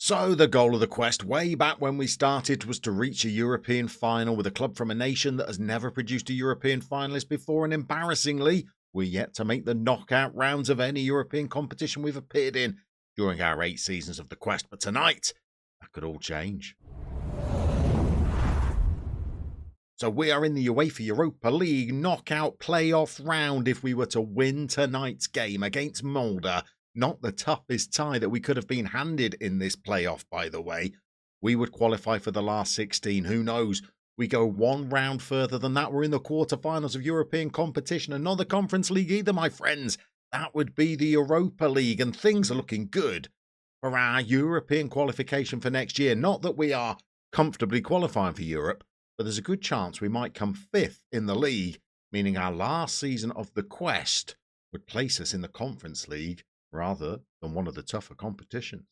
So the goal of the quest way back when we started was to reach a European final with a club from a nation that has never produced a European finalist before, and embarrassingly, we're yet to make the knockout rounds of any European competition we've appeared in during our 8 seasons of the quest. But tonight, that could all change. So we are in the UEFA Europa League knockout playoff round. If we were to win tonight's game against Molde, not the toughest tie that we could have been handed in this playoff, by the way, we would qualify for the last 16. Who knows? We go one round further than that. We're in the quarterfinals of European competition and not the Conference League either, my friends. That would be the Europa League, and things are looking good for our European qualification for next year. Not that we are comfortably qualifying for Europe, but there's a good chance we might come 5th in the league, meaning our last season of the quest would place us in the Conference League rather than one of the tougher competitions.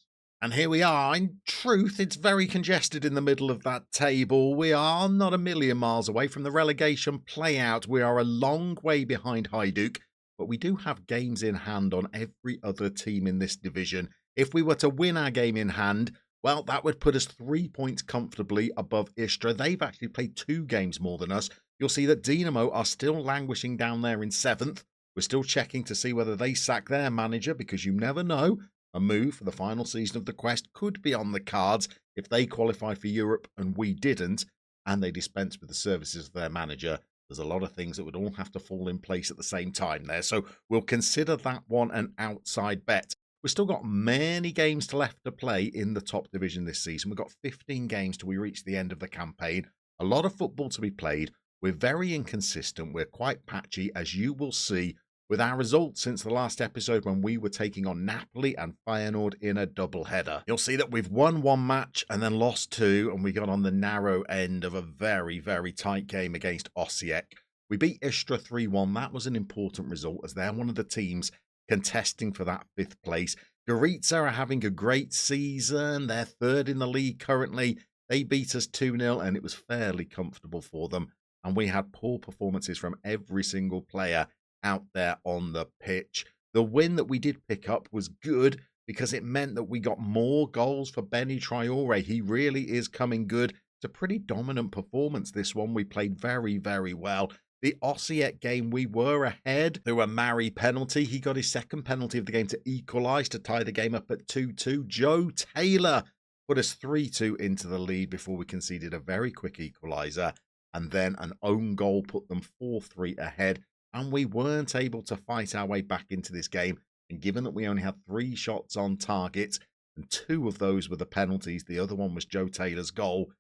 And here we are. In truth, it's very congested in the middle of that table. We are not a million miles away from the relegation playout. We are a long way behind Hajduk, but we do have games in hand on every other team in this division. If we were to win our game in hand, well, that would put us 3 points comfortably above Istra. They've actually played 2 games more than us. You'll see that Dinamo are still languishing down there in 7th. We're still checking to see whether they sack their manager, because you never know. A move for the final season of the quest could be on the cards if they qualify for Europe and we didn't, and they dispense with the services of their manager. There's a lot of things that would all have to fall in place at the same time there. So we'll consider that one an outside bet. We've still got many games left to play in the top division this season. We've got 15 games till we reach the end of the campaign. A lot of football to be played. We're very inconsistent. We're quite patchy, as you will see with our results since the last episode when we were taking on Napoli and Feyenoord in a double-header. You'll see that we've won 1 match and then lost 2, and we got on the narrow end of a very, very tight game against Osijek. We beat Istra 3-1. That was an important result, as they're one of the teams contesting for that 5th place. Goritza are having a great season. They're 3rd in the league currently. They beat us 2-0, and it was fairly comfortable for them. And we had poor performances from every single player out there on the pitch. The win that we did pick up was good because it meant that we got more goals for Benny Traore. He really is coming good. It's a pretty dominant performance, this one. We played very, very well. The Osijek game, we were ahead through a Mari penalty. He got his 2nd penalty of the game to equalise, to tie the game up at 2-2. Joe Taylor put us 3-2 into the lead before we conceded a very quick equaliser. And then an own goal put them 4-3 ahead. And we weren't able to fight our way back into this game. And given that we only had 3 shots on target, and 2 of those were the penalties, the other one was Joe Taylor's goal,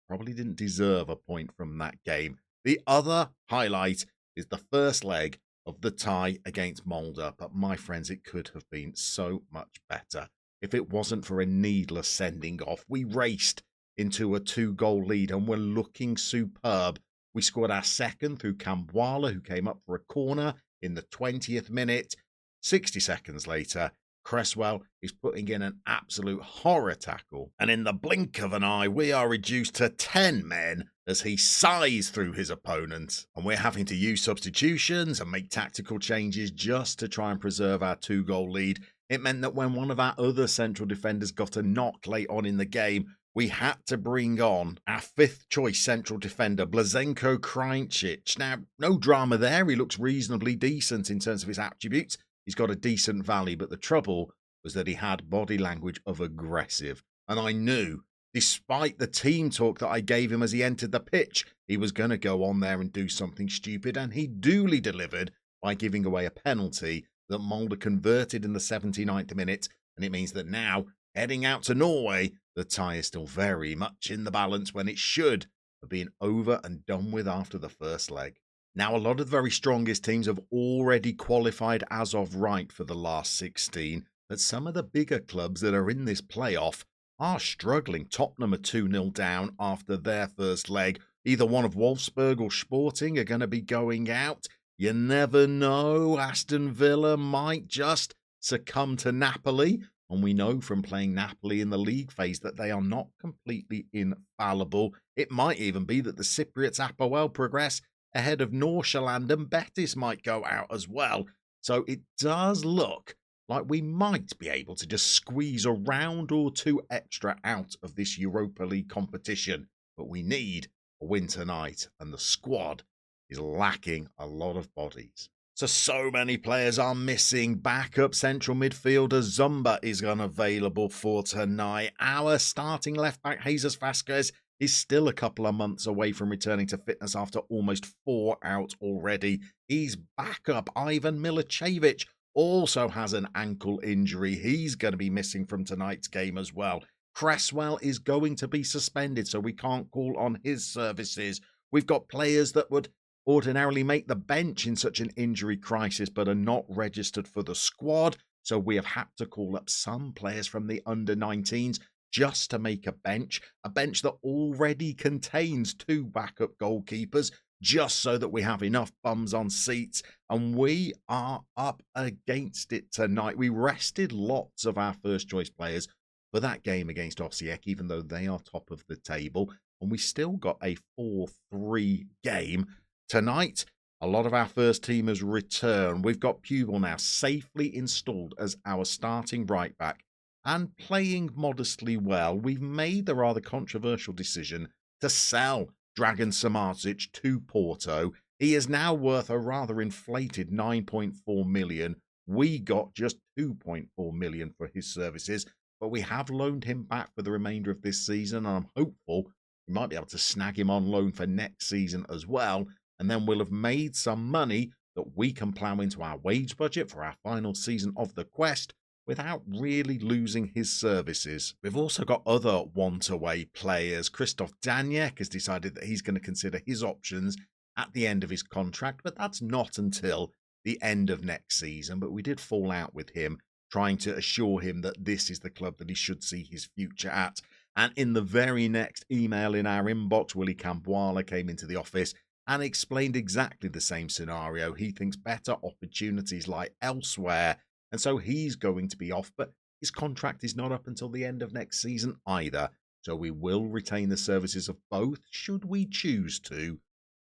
probably didn't deserve a point from that game. The other highlight is the first leg of the tie against Molde. But my friends, it could have been so much better if it wasn't for a needless sending off. We raced into a 2-goal lead and were looking superb. We scored our 2nd through Kambwala, who came up for a corner in the 20th minute. 60 seconds later, Cresswell is putting in an absolute horror tackle. And in the blink of an eye, we are reduced to 10 men as he sighs through his opponent. And we're having to use substitutions and make tactical changes just to try and preserve our 2-goal lead. It meant that when one of our other central defenders got a knock late on in the game, we had to bring on our 5th choice central defender, Blaženko Krajncic. Now, no drama there. He looks reasonably decent in terms of his attributes. He's got a decent value, but the trouble was that he had body language of aggressive. And I knew, despite the team talk that I gave him as he entered the pitch, he was going to go on there and do something stupid. And he duly delivered by giving away a penalty that Molde converted in the 79th minute. And it means that now, heading out to Norway, the tie is still very much in the balance when it should have been over and done with after the first leg. Now, a lot of the very strongest teams have already qualified as of right for the last 16, but some of the bigger clubs that are in this playoff are struggling. Tottenham are 2-0 down after their first leg. Either one of Wolfsburg or Sporting are going to be going out. You never know. Aston Villa might just succumb to Napoli. And we know from playing Napoli in the league phase that they are not completely infallible. It might even be that the Cypriots Apoel progress ahead of Nordsjælland, and Betis might go out as well. So it does look like we might be able to just squeeze a round or two extra out of this Europa League competition. But we need a win tonight, and the squad is lacking a lot of bodies. So many players are missing. Backup central midfielder Zumba is unavailable for tonight. Our starting left-back Jesus Vasquez is still a couple of months away from returning to fitness after almost 4 out already. His backup Ivan Milicevic also has an ankle injury. He's going to be missing from tonight's game as well. Cresswell is going to be suspended, so we can't call on his services. We've got players that would ordinarily make the bench in such an injury crisis but are not registered for the squad, so we have had to call up some players from the under-19s just to make a bench that already contains 2 backup goalkeepers, just so that we have enough bums on seats, and we are up against it tonight. We rested lots of our first choice players for that game against Osijek, even though they are top of the table, and we still got a 4-3 game. Tonight, a lot of our first teamers return. We've got Pubel now safely installed as our starting right back and playing modestly well. We've made the rather controversial decision to sell Dragan Samardzic to Porto. He is now worth a rather inflated 9.4 million. We got just 2.4 million for his services, but we have loaned him back for the remainder of this season, and I'm hopeful we might be able to snag him on loan for next season as well. And then we'll have made some money that we can plough into our wage budget for our final season of the quest without really losing his services. We've also got other want-away players. Christoph Daniek has decided that he's going to consider his options at the end of his contract, but that's not until the end of next season. But we did fall out with him, trying to assure him that this is the club that he should see his future at. And in the very next email in our inbox, Willie Camboala came into the office and explained exactly the same scenario. He thinks better opportunities lie elsewhere, and so he's going to be off, but his contract is not up until the end of next season either, so we will retain the services of both, should we choose to,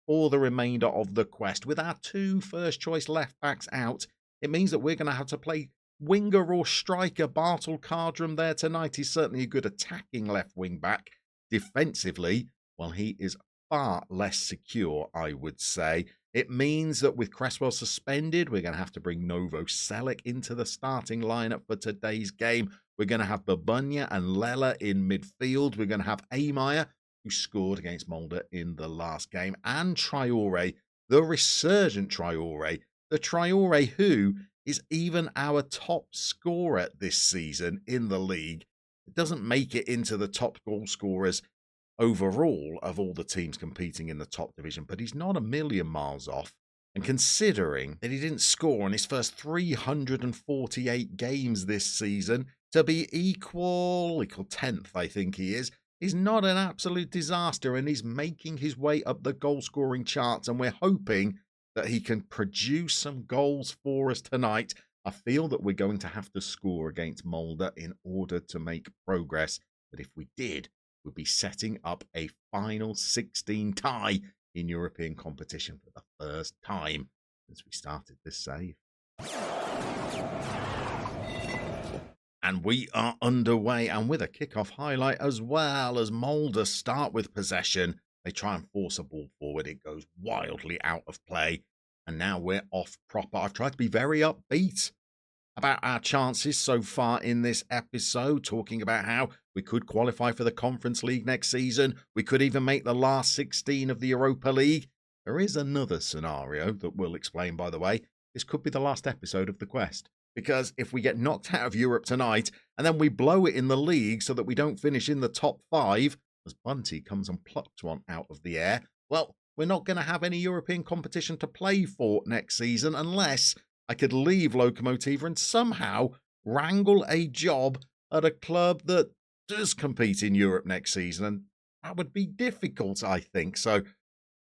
for the remainder of the quest. With our 2 first-choice left-backs out, it means that we're going to have to play winger or striker. Bartel Kardrum there tonight. He's certainly a good attacking left wing-back. Defensively, well, he is far less secure, I would say. It means that with Cresswell suspended, we're going to have to bring Novo Selic into the starting lineup for today's game. We're going to have Babunya and Lela in midfield. We're going to have Amaya, who scored against Molde in the last game, and Traore, the resurgent Traore, the Traore who is even our top scorer this season in the league. It doesn't make it into the top goal scorers overall of all the teams competing in the top division, but he's not a million miles off. And considering that he didn't score in his first 348 games this season, to be equal 10th, I think he is not an absolute disaster, and he's making his way up the goal scoring charts, and we're hoping that he can produce some goals for us tonight. I feel that we're going to have to score against Molde in order to make progress, but if we did, would be setting up a final 16 tie in European competition for the first time since we started this save. And we are underway, and with a kickoff highlight as well, as Molde start with possession. They try and force a ball forward. It goes wildly out of play, and now we're off proper. I've tried to be very upbeat about our chances so far in this episode, talking about how we could qualify for the Conference League next season. We could even make the last 16 of the Europa League. There is another scenario that we'll explain, by the way. This could be the last episode of the quest, because if we get knocked out of Europe tonight and then we blow it in the league so that we don't finish in the top 5, as Bunty comes and plucked one out of the air, well, we're not going to have any European competition to play for next season unless I could leave Lokomotiva and somehow wrangle a job at a club that does compete in Europe next season, and that would be difficult, I think. So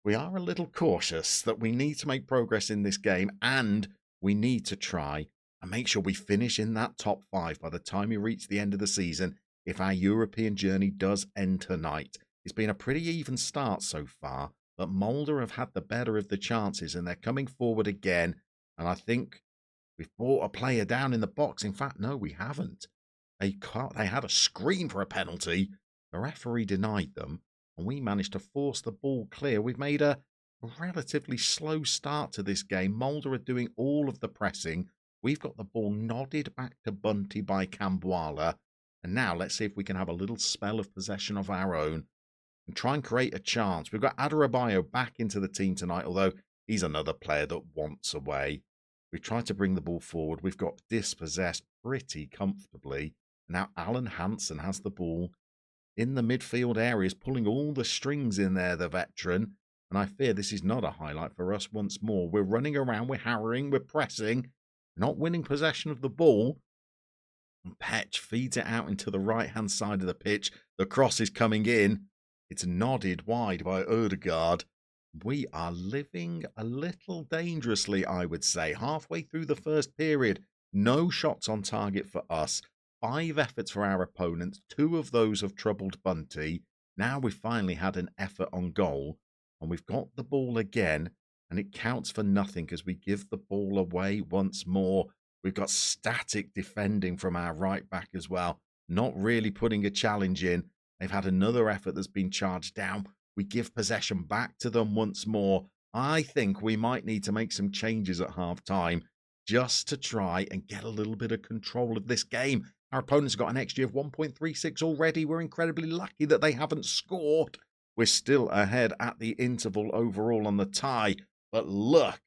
we are a little cautious that we need to make progress in this game, and we need to try and make sure we finish in that top 5 by the time we reach the end of the season if our European journey does end tonight. It's been a pretty even start so far, but Molde have had the better of the chances, and they're coming forward again. And I think We've brought a player down in the box. In fact, no, we haven't. They had a scream for a penalty. The referee denied them, and we managed to force the ball clear. We've made a relatively slow start to this game. Mulder are doing all of the pressing. We've got the ball nodded back to Bunty by Cambuala. And now let's see if we can have a little spell of possession of our own and try and create a chance. We've got Adarabioyo back into the team tonight, although he's another player that wants away. We've tried to bring the ball forward. We've got dispossessed pretty comfortably. Now Alan Hansen has the ball in the midfield areas, pulling all the strings in there, the veteran. And I fear this is not a highlight for us once more. We're running around, we're harrying, we're pressing, not winning possession of the ball. And Petch feeds it out into the right-hand side of the pitch. The cross is coming in. It's nodded wide by Ødegaard. We are living a little dangerously, I would say. Halfway through the first period, no shots on target for us. 5 efforts for our opponents. 2 of those have troubled Bunty. Now we've finally had an effort on goal. And we've got the ball again. And it counts for nothing because we give the ball away once more. We've got static defending from our right back as well. Not really putting a challenge in. They've had another effort that's been charged down. We give possession back to them once more. I think we might need to make some changes at half-time just to try and get a little bit of control of this game. Our opponents have got an XG of 1.36 already. We're incredibly lucky that they haven't scored. We're still ahead at the interval overall on the tie. But look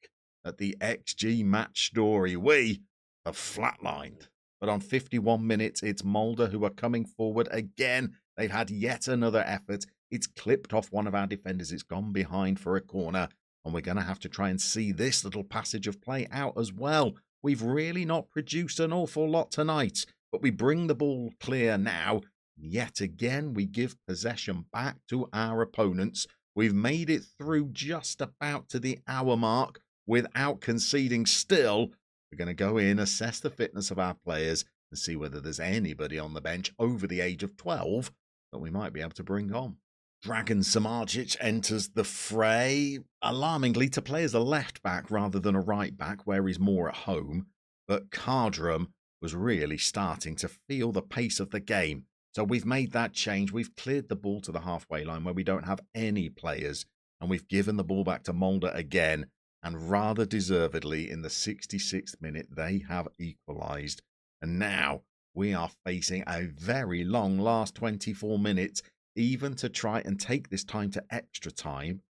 at the XG match story. We have flatlined. But on 51 minutes, it's Mulder who are coming forward again. They've had yet another effort. It's clipped off one of our defenders. It's gone behind for a corner. And we're going to have to try and see this little passage of play out as well. We've really not produced an awful lot tonight. But we bring the ball clear now. Yet again, we give possession back to our opponents. We've made it through just about to the hour mark without conceding still. We're going to go in, assess the fitness of our players and see whether there's anybody on the bench over the age of 12 that we might be able to bring on. Dragan Samardzic enters the fray, alarmingly to play as a left back rather than a right back where he's more at home. But Cardrum was really starting to feel the pace of the game. So we've made that change. We've cleared the ball to the halfway line where we don't have any players. And we've given the ball back to Mulder again. And rather deservedly, in the 66th minute, they have equalised. And now we are facing a very long last 24 minutes, even to try and take this time to extra time,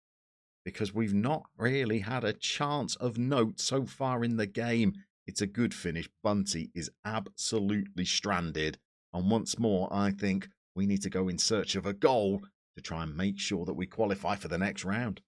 because we've not really had a chance of note so far in the game. It's a good finish. Bunty is absolutely stranded. And once more, I think we need to go in search of a goal to try and make sure that we qualify for the next round.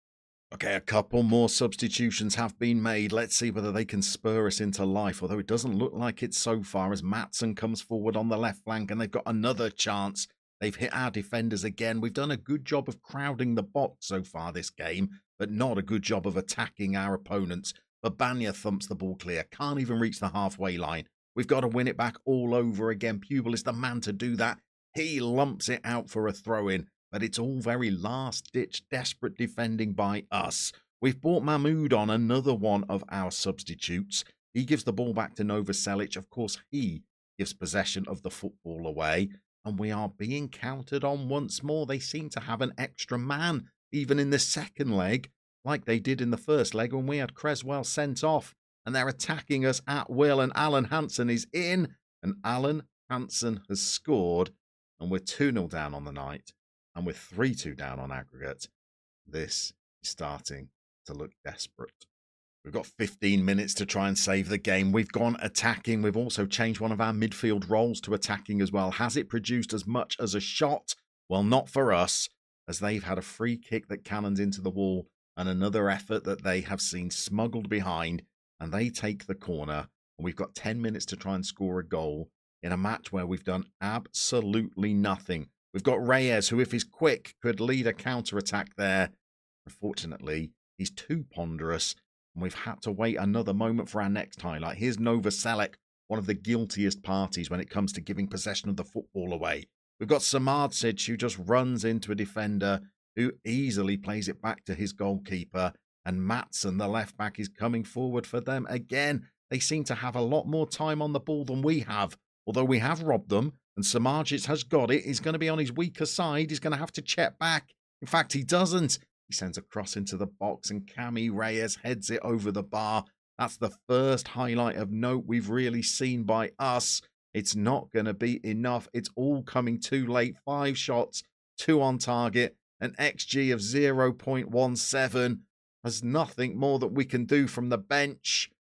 Okay, a couple more substitutions have been made. Let's see whether they can spur us into life, although it doesn't look like it so far as Matson comes forward on the left flank and they've got another chance. They've hit our defenders again. We've done a good job of crowding the box so far this game, but not a good job of attacking our opponents. Babania thumps the ball clear, can't even reach the halfway line. We've got to win it back all over again. Pupil is the man to do that. He lumps it out for a throw-in. But it's all very last-ditch, desperate defending by us. We've brought Mahmoud on, another one of our substitutes. He gives the ball back to Novoselic. Of course, he gives possession of the football away. And we are being counted on once more. They seem to have an extra man, even in the second leg, like they did in the first leg when we had Creswell sent off. And they're attacking us at will. And Alan Hansen is in. And Alan Hansen has scored. And we're 2-0 down on the night. And with 3-2 down on aggregate, this is starting to look desperate. We've got 15 minutes to try and save the game. We've gone attacking. We've also changed one of our midfield roles to attacking as well. Has it produced as much as a shot? Well, not for us, as they've had a free kick that cannons into the wall and another effort that they have seen smuggled behind, and they take the corner. And we've got 10 minutes to try and score a goal in a match where we've done absolutely nothing. We've got Reyes, who, if he's quick, could lead a counter-attack there. Unfortunately, he's too ponderous, and we've had to wait another moment for our next highlight. Here's Novoselic, one of the guiltiest parties when it comes to giving possession of the football away. We've got Samardzic, who just runs into a defender, who easily plays it back to his goalkeeper. And Matson, the left-back, is coming forward for them again. They seem to have a lot more time on the ball than we have, although we have robbed them, and Samardzic has got it. He's going to be on his weaker side. He's going to have to check back. In fact, he doesn't. He sends a cross into the box, and Cami Reyes heads it over the bar. That's the first highlight of note we've really seen by us. It's not going to be enough. It's all coming too late. 5 shots, 2 on target, an XG of 0.17. There's nothing more that we can do from the bench.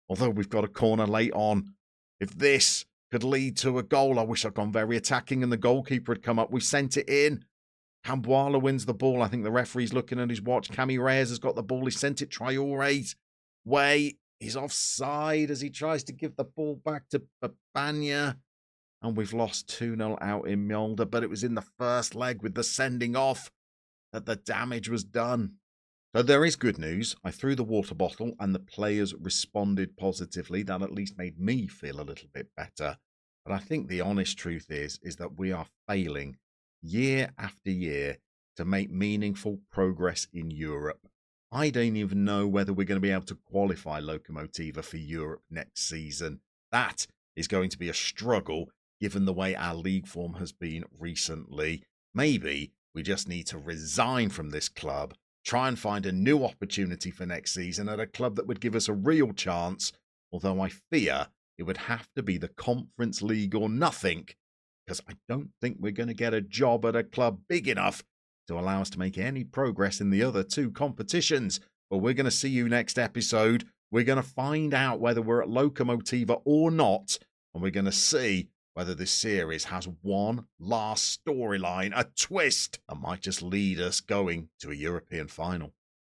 Although we've got a corner late on. If this could lead to a goal, I wish I'd gone very attacking and the goalkeeper had come up. We sent it in. Cambuala wins the ball. I think the referee's looking at his watch. Cami Reyes has got the ball. He sent it Traore's way. He's offside as he tries to give the ball back to Babanya. And we've lost 2-0 out in Molde. But it was in the first leg with the sending off that the damage was done. So there is good news. I threw the water bottle and the players responded positively. That at least made me feel a little bit better. But I think the honest truth is that we are failing year after year to make meaningful progress in Europe. I don't even know whether we're going to be able to qualify Lokomotiva for Europe next season. That is going to be a struggle given the way our league form has been recently. Maybe we just need to resign from this club, try and find a new opportunity for next season at a club that would give us a real chance, although I fear it would have to be the Conference League or nothing, because I don't think we're going to get a job at a club big enough to allow us to make any progress in the other 2 competitions. But we're going to see you next episode. We're going to find out whether we're at Lokomotiva or not, and we're going to see whether this series has one last storyline, a twist that might just lead us going to a European final.